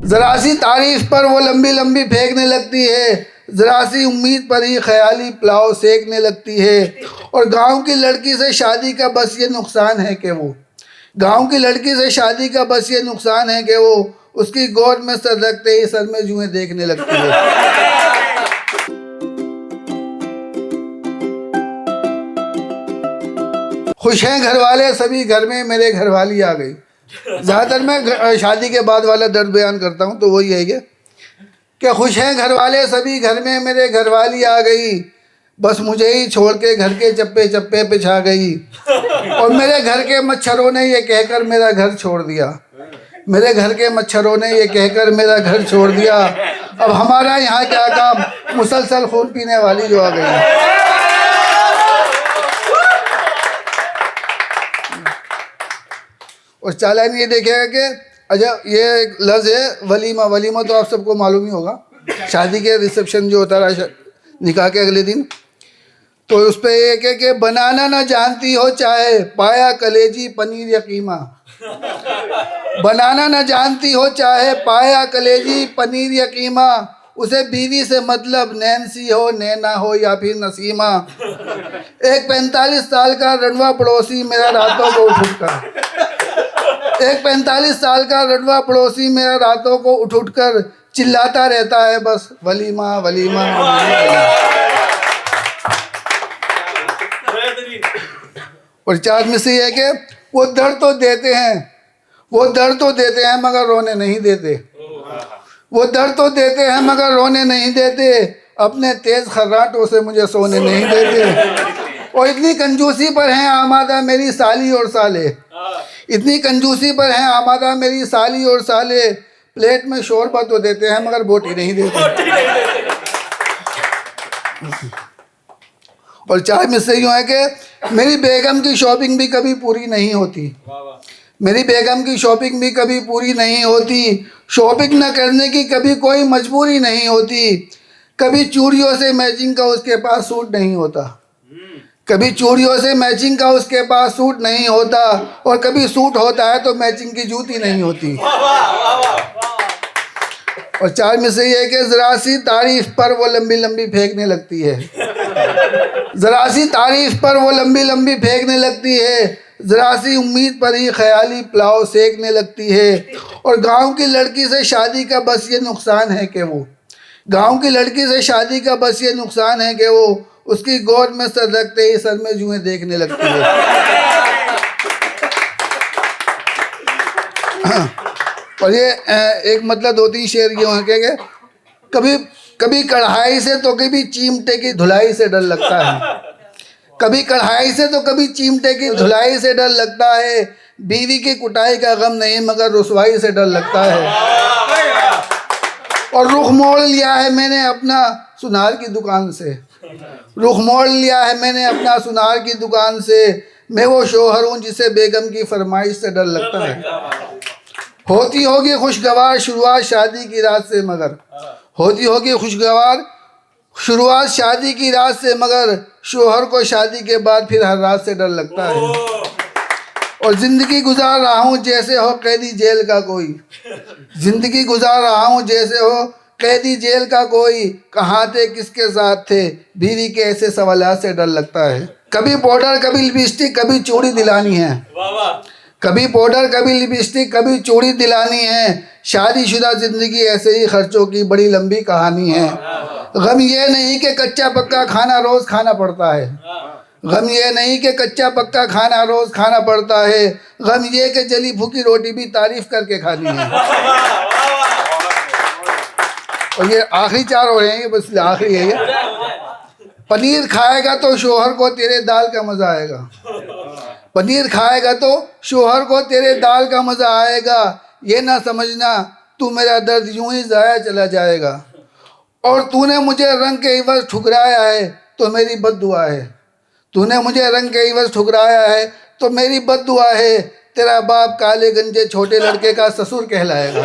ज़रा सी तारीफ पर वो लंबी लंबी फेंकने लगती है, ज़रा सी उम्मीद पर ही ख्याली पुलाव सेकने लगती है। और गांव की लड़की से शादी का बस ये नुकसान है कि वो गांव की लड़की से शादी का बस ये नुकसान है कि वो उसकी गोद में सर रखते ही सर में जुएं देखने लगती है। खुश हैं घर वाले सभी घर में मेरे घरवाली आ गई। ज़्यादातर मैं शादी के बाद वाला दर्द बयान करता हूँ, तो वही है कि खुश हैं घर वाले सभी घर में मेरे घरवाली आ गई, बस मुझे ही छोड़ के घर के चप्पे चप्पे पे छा गई। और मेरे घर के मच्छरों ने ये कहकर मेरा घर छोड़ दिया, मेरे घर के मच्छरों ने ये कहकर मेरा घर छोड़ दिया। अब हमारा यहाँ क्या काम, मुसलसल खून पीने वाली जो आ गई। और चालान ये देखेगा कि अच्छा ये एक लफ्ज़ है वलीमा। वलीमा तो आप सबको मालूम ही होगा, शादी के रिसेप्शन जो होता है निकाह के अगले दिन। तो उस पर एक है कि बनाना ना जानती हो चाहे, पाया कलेजी पनीर या कीमा। बनाना ना जानती हो चाहे, पाया कलेजी पनीर या कीमा। उसे बीवी से मतलब नैन्सी हो, नैना हो या फिर नसीमा। एक 45 साल का रनवा पड़ोसी मेरा रातों को उठ कर एक 45 साल का रनवा पड़ोसी मेरा रातों को उठ कर चिल्लाता रहता है बस वलीमा वलीमा वलीमा। और चार में से ये है कि वो दर्द तो देते हैं, वो दर्द तो देते हैं मगर रोने नहीं देते। वो दर्द तो देते हैं मगर रोने नहीं देते, अपने तेज खर्राटों से मुझे सोने नहीं देते। और इतनी कंजूसी पर हैं आमादा मेरी साली और साले, इतनी कंजूसी पर हैं आमादा मेरी साली और साले। प्लेट में शोरबा तो देते हैं मगर बोटी नहीं देते। और चार में से यूँ है कि मेरी बेगम की शॉपिंग भी कभी पूरी नहीं होती, मेरी बेगम की शॉपिंग भी कभी पूरी नहीं होती। शॉपिंग न करने की कभी कोई मजबूरी नहीं होती। कभी चूड़ियों से मैचिंग का उसके पास सूट नहीं होता, कभी चूड़ियों से मैचिंग का उसके पास सूट नहीं होता। और कभी सूट होता है तो मैचिंग की जूती नहीं होती। और चार में से ये कि ज़रा सी तारीफ पर वो लंबी लंबी फेंकने लगती है, ज़रा सी तारीफ पर वो लंबी लंबी फेंकने लगती है, ज़रा सी उम्मीद पर ही ख्याली पुलाव सेकने लगती है। और गांव की लड़की से शादी का बस ये नुकसान है कि वो गांव की लड़की से शादी का बस ये नुकसान है कि वो उसकी गोद में सर रखते ही सर में जुएं देखने लगती है। और ये एक मतलब 2-3 शेर ये हैं कि कभी कभी कढ़ाई से तो कभी चिमटे की धुलाई से डर लगता है, कभी कढ़ाई से तो कभी चिमटे की धुलाई से डर लगता है। बीवी की कुटाई का गम नहीं मगर रुसवाई से डर लगता है। और रुख मोड़ लिया है मैंने अपना सुनार की दुकान से, रुख मोड़ लिया है मैंने अपना सुनार की दुकान से। मैं वो शोहर हूँ जिसे बेगम की फरमाइश से डर लगता है। होती होगी खुशगवार शुरुआत शादी की रात से मगर, होती होगी खुशगवार शुरुआत शादी की रात से मगर शोहर को शादी के बाद फिर हर रात से डर लगता है। और ज़िंदगी गुजार रहा हूँ जैसे हो कैदी जेल का कोई, ज़िंदगी गुजार रहा हूँ जैसे हो कैदी जेल का कोई। कहाँ थे किसके साथ थे, बीवी के ऐसे सवालात से डर लगता है। कभी पाउडर कभी लिपस्टिक कभी चूड़ी दिलानी है, कभी पाउडर कभी लिपस्टिक कभी चूड़ी दिलानी है। शादीशुदा ज़िंदगी ऐसे ही खर्चों की बड़ी लंबी कहानी है। गम ये नहीं कि कच्चा पक्का खाना रोज़ खाना पड़ता है, गम ये नहीं कि कच्चा पक्का खाना रोज़ खाना पड़ता है। गम ये कि जली फूकी रोटी भी तारीफ करके खानी है। और ये आखिरी 4 हो रहे हैं, ये बस आखिरी है ये। पनीर खाएगा तो शोहर को तेरे दाल का मज़ा आएगा, पनीर खाएगा तो शोहर को तेरे दाल का मज़ा आएगा। ये ना समझना तू मेरा दर्द यूं ही ज़ाया चला जाएगा। और तूने मुझे रंग के इवज़ ठुकराया है तो मेरी बद्दुआ है, तूने मुझे रंग के इवज़ ठुकराया है तो मेरी बद्दुआ है। तेरा बाप काले गंजे छोटे लड़के का ससुर कहलाएगा।